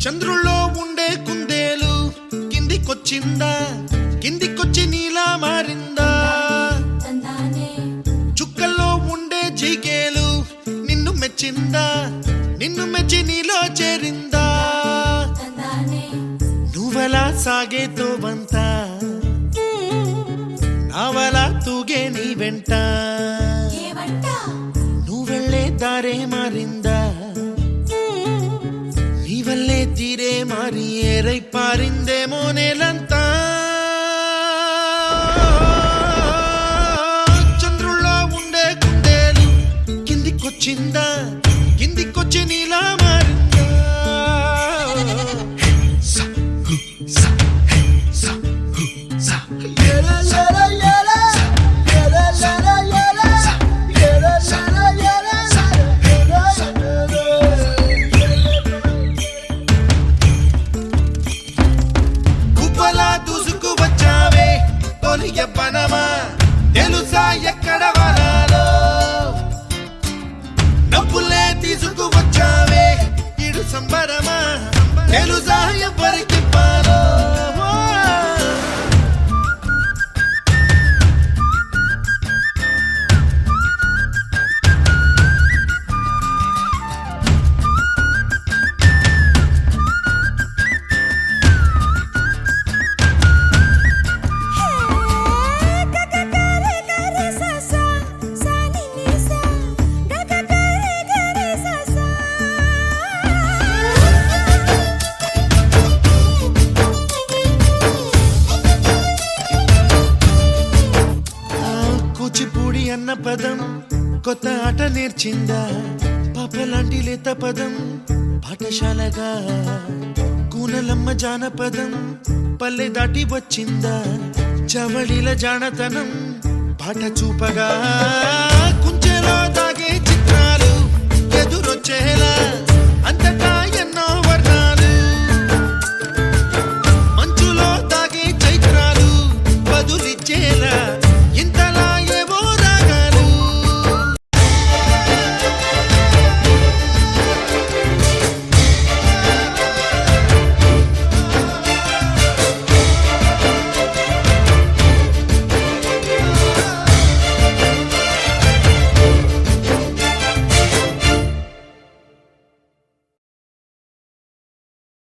చంద్రుల్లో ఉండే కుందేలు కిందికొచ్చిందా, కిందికొచ్చి నీలా మారిందా? చుక్కల్లో ఉండే జిగేలు నిన్ను మెచ్చిందా, నిన్ను మెచ్చి నీలో చేరిందా? నువ్వలా సాగే తోవంత నావలా తూగే నీ వెంట, నువ్వెళ్ళే దారే మారిందా, నీ వల్లే తీరే మారి ఏరై పారిందేమో నేలంతా. చంద్రుల్లో ఉండే కుందేలు కిందికొచ్చిందా, కిందికొచ్చి నీలా మారిందా? యవ్వనమా తెలుసా ఎక్కడ వనాలో, నవ్వులే తీసుకువచ్చావే ఇడు సంబరమా తెలుసా ఎవరికి పాలో? కూచిపూడి అన్న పదం కొత్త ఆట నేర్చిందా, పాపలాంటి లేత పదం పాఠశాలగా? కూనలమ్మ జానపదం పల్లె దాటి వచ్చిందా, చవడిల జానతనం పాట చూపగా? కుంచెలో